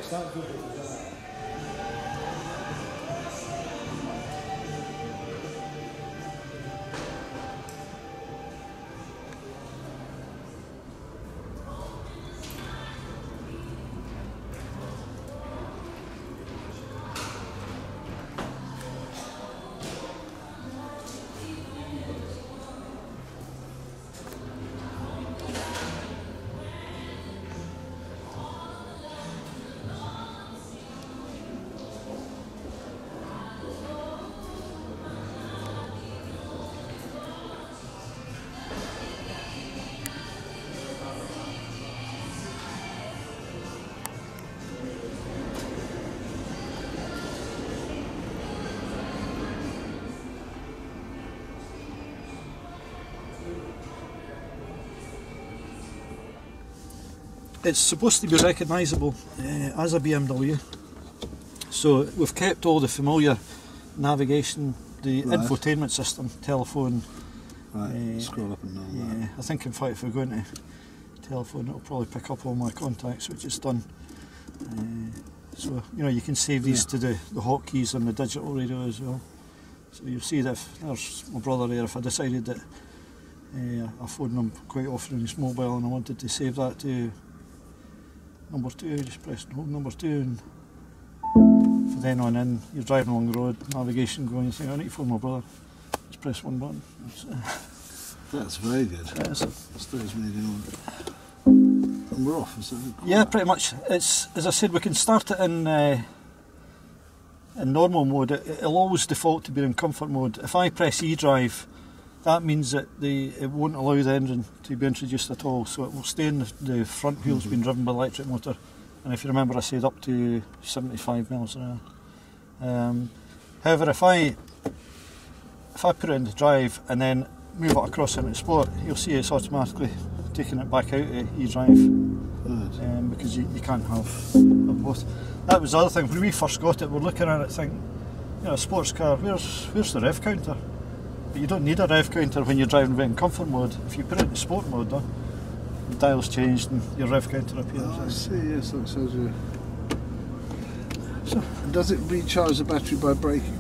that good. It's supposed to be recognisable as a BMW, so we've kept all the familiar navigation, the infotainment system, telephone. Scroll up and down. Yeah, I think in fact if we go into telephone it'll probably pick up all my contacts, which it's done. So you know, you can save these to the hotkeys on the digital radio as well. So you'll see that if there's my brother there, if I decided that I phone him quite often on his mobile and I wanted to save that to number 2, just press and hold number 2, and from then on in, you're driving along the road, navigation going, you think, I need to phone my brother, just press one button. That's very good. Yeah, Stays me down. And we're off, is that? Yeah, pretty much. It's, as I said, we can start it in normal mode. It'll always default to be in comfort mode. If I press E-drive, that means that it won't allow the engine to be introduced at all, so it will stay in the front wheels being driven by electric motor. And if you remember, I said up to 75 miles an hour. However, if I put it into drive and then move it across into sport, you'll see it's automatically taking it back out of E-drive, because you can't have both. That was the other thing. When we first got it, we're looking at it thinking, you know, a sports car, where's the rev counter? But you don't need a rev counter when you're driving in comfort mode. If you put it in sport mode though, the dial's changed and your rev counter appears. Oh, I see, yes, that shows you. So, does it recharge the battery by braking?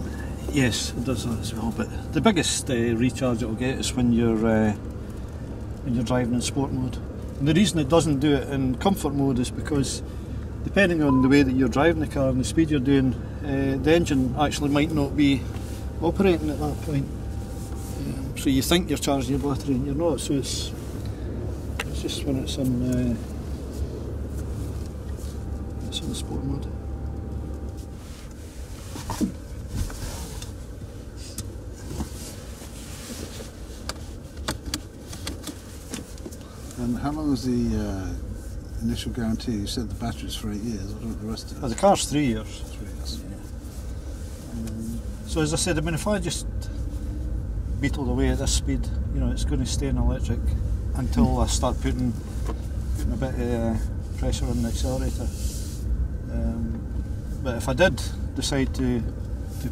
Yes, it does that as well, but the biggest recharge it will get is when you're driving in sport mode. And the reason it doesn't do it in comfort mode is because depending on the way that you're driving the car and the speed you're doing, the engine actually might not be operating at that point. So you think you're charging your battery and you're not, so it's just when it's in sport mode. And how long is the initial guarantee? You said the battery's for 8 years. What about the rest of it? The car's 3 years. 3 years. Yeah. So as I said, I mean, if I just beetled away at this speed, you know, it's going to stay in electric until I start putting a bit of pressure on the accelerator. But if I did decide to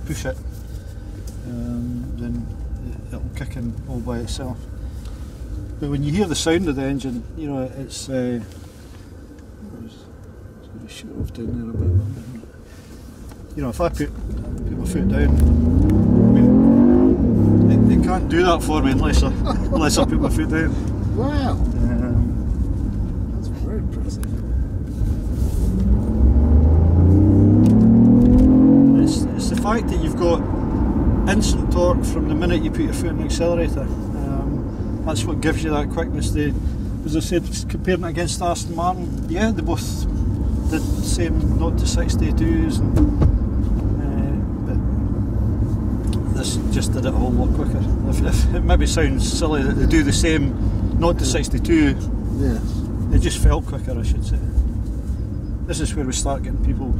push it, then it'll kick in all by itself. But when you hear the sound of the engine, you know, it's going to shoot off down there a bit. You know, if I put my foot down, I mean, it can't do that for me unless I put my foot down. Wow! That's very impressive. It's the fact that you've got instant torque from the minute you put your foot on the accelerator. That's what gives you that quickness. As I said, comparing it against Aston Martin, yeah, they both did the same 0 to 62s, but this just did it a whole lot quicker. If it maybe sounds silly that they do the same 0 to 62, yes, they just felt quicker, I should say. This is where we start getting people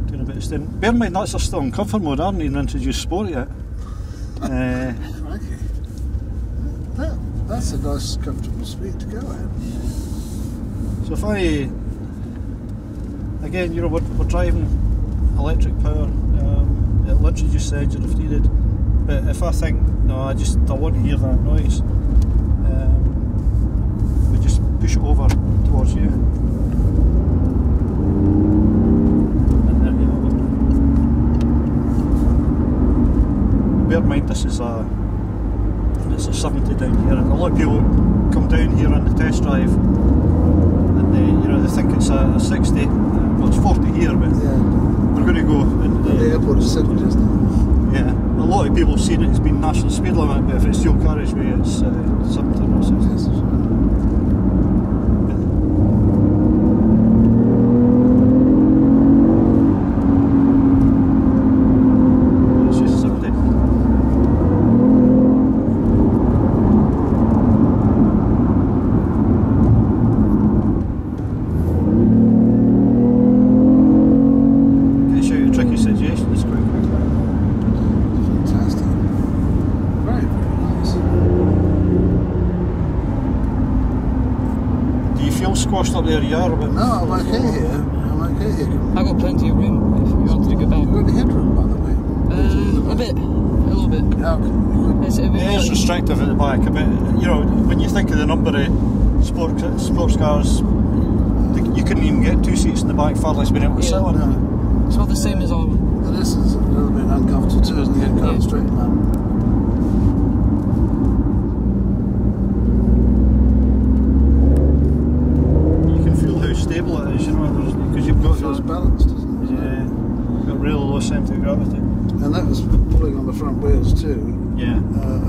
doing a bit of steering. Bear in mind, that's still in comfort mode. I haven't even introduced sport yet. That's a nice, comfortable speed to go at. So if again, you know, we're driving electric power, it'll introduce the engine if needed. But if I think, no, I want to hear that noise, we just push it over towards you. think this is it's a 70 down here, and a lot of people come down here on the test drive, and they think it's a 60. Well, it's 40 here, but we're going to go. The airport is 70, isn't it? Yeah, a lot of people have seen it as being national speed limit, but if it's dual carriageway, it's 70 or 60. Yes. Squashed up there, you are a bit. No, I'm okay here. I'm okay here. I've got plenty of room if you wanted to go back. You've got any headroom, by the way? A little bit. Okay. It's a bit. It is restrictive at the back a bit. When you think of the number of sports cars, you couldn't even get 2 seats in the back, far less being able to sit on it. It's not the same as our one. This is a little bit uncomfortable too, isn't it? Going straight up. Stable it is, because you've got it's balanced, isn't it? Yeah, got real low centre of gravity. And that was pulling on the front wheels too. Yeah.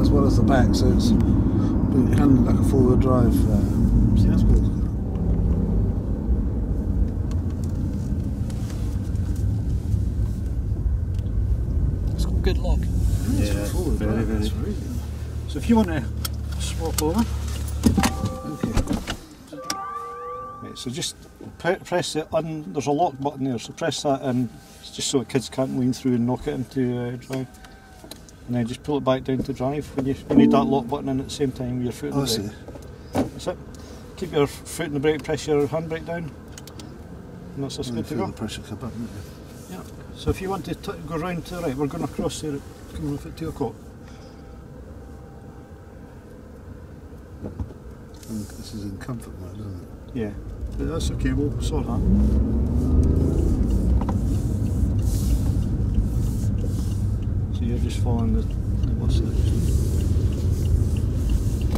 As well as the back, so it's been kind of like a four-wheel drive. See, that's cool. It's got good lock. Yeah, forward, very, very. That's really good. So if you want to swap over. Okay. So just press it on, there's a lock button there, so press that in, just so the kids can't lean through and knock it into drive. And then just pull it back down to drive. When you need that lock button in at the same time with your foot in the brake. That's it. Keep your foot in the brake, press your handbrake down. And that's us good to go. The pressure come up, yeah. So if you want to go round to the right, we're going across there, coming off at 2 o'clock. And this is in comfort mode, isn't it? Yeah. But that's okay, we'll sort that. So you're just following the bus there.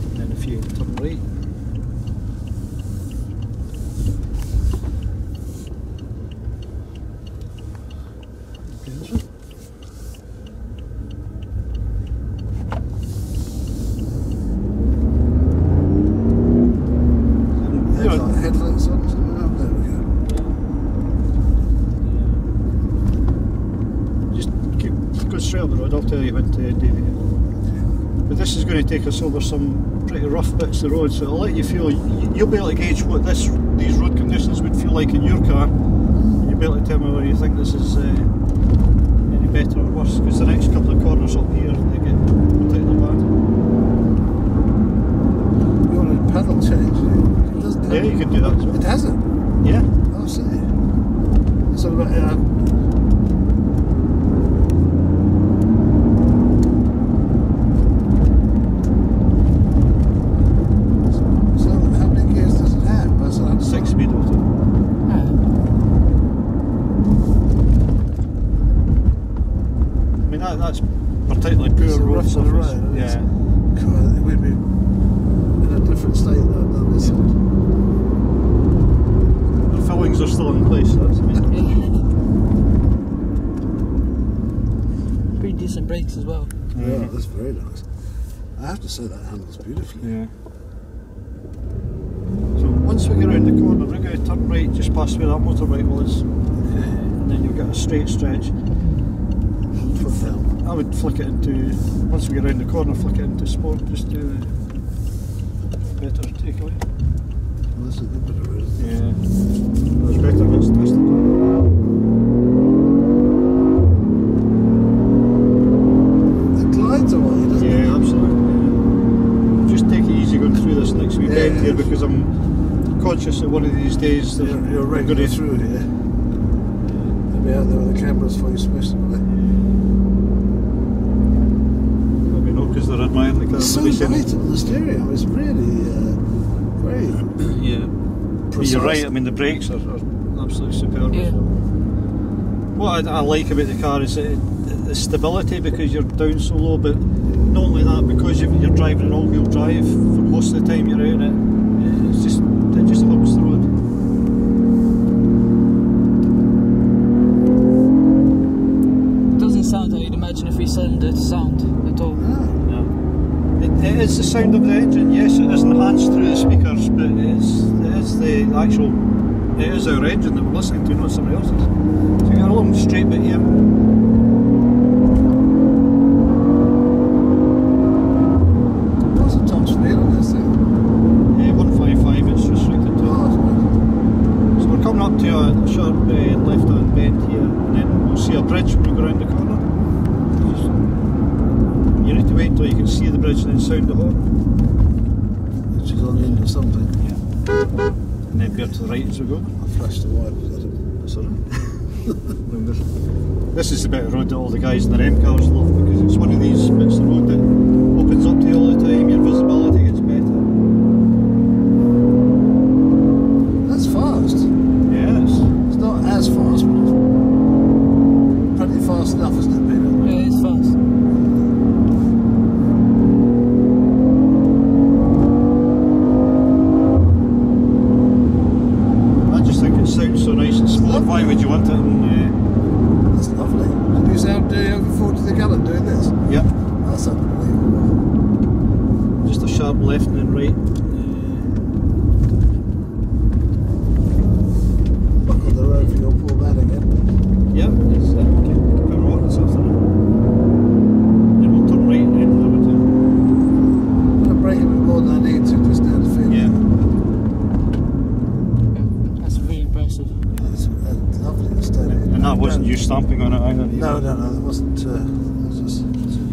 And then if you turn right. Okay, this one. Headlights on, something like that. There we go. Just keep going straight up the road, I'll tell you when to deviate. But this is going to take us over some pretty rough bits of road, so it'll let you feel, you'll be able to gauge what these road conditions would feel like in your car. You'll be able to tell me whether you think this is any better or worse, because the next couple of corners up here, they get particularly bad. You want a pedal change? Yeah, you can do that as well. It has it? Yeah. Oh, see. So, so how many gears does it have? 6-speed auto. I mean, that's particularly poor road surface. Yeah. God, it would be in a different state than this one. The fillings are still in place, that's amazing. Pretty decent brakes as well. Yeah, that's very nice. I have to say that handles beautifully. Yeah. So once we get around the corner, we're going to turn right just past where that motorbike was. Okay. And then you'll get a straight stretch. I would flick it into, once we get around the corner, flick it into sport just to better takeaway. Well, that's a good bit of road, isn't it? Yeah. There's better bits tested. It glides away, doesn't it? Yeah, absolutely. Yeah. Just take it easy going through this next weekend here, because I'm conscious that one of these days you're right going through here. They'll be out there with the cameras for you, especially. because they're admiring the car. It's so light on the stereo, it's really very precise. You're right, I mean the brakes are absolutely superb. Yeah. What I like about the car is that the stability because you're down so low, but not only that, because you're driving an all-wheel drive for most of the time you're out in it, it just hugs the road. It doesn't sound how you'd imagine a 3-cylinder to sound at all. No. It is the sound of the engine, yes, it is enhanced through the speakers, but it is our engine that we're listening to, not somebody else's. So you got a long straight bit here. What's the top speed on this thing? 155, it's restricted to. So we're coming up to a sharp left-hand bend here, and then we'll see a bridge when we go around the corner. You need to wait until you can see the bridge and then sound the horn. Which is on the end of something. Yeah. And then bear to the right as we go. I flashed the wipers at him. Sorry. This is the bit of road that all the guys in their M cars love, because it's one of these bits of road that opens up to you all the time, your visibility gets better. That's fast. Yes. It's not as fast, but it's pretty fast enough, isn't it, Peter? Yeah, it's fast. Sounds so nice and smooth. Why would you want it? That's lovely. Did you sound over 40 to the gallon doing this? Yep. That's unbelievable. Just a sharp left and then right. Buckle the road for your poor man again. Yep. It's keep it right this afternoon. Then we'll turn right and then over to. I'm going to brake a bit more than I need to just down the field. Yeah. And that wasn't you stamping on it either? No, that wasn't. That was just.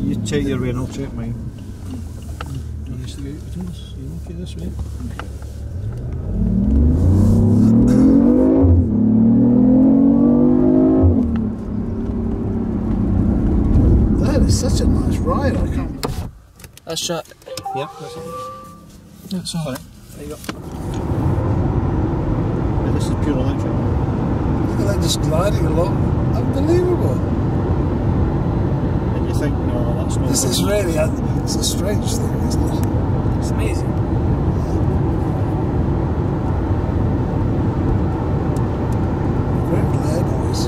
You check your way and I'll check mine. Nice to get out with this. You okay this way? That is such a nice ride. I can't. That's shut. Yep, that's it. That's alright. There you go. Yeah, this is pure electric. Look at that, just gliding along. Unbelievable. And you think, no, that's not. This is really it's a strange thing, isn't it? It's amazing. Very glad noise.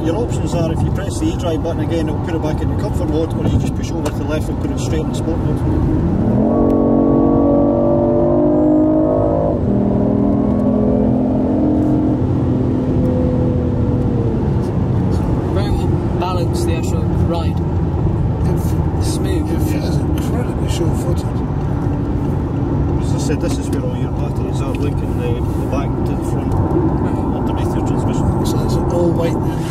Your options are, if you press the E-drive button again, it'll put it back into comfort mode, or you just push over to the left and put it straight into sport mode. The actual ride. Smooth. It feels incredibly sure-footed. As I said, this is where all your batteries are linking the back to the front underneath your transmission. So it's all weight then.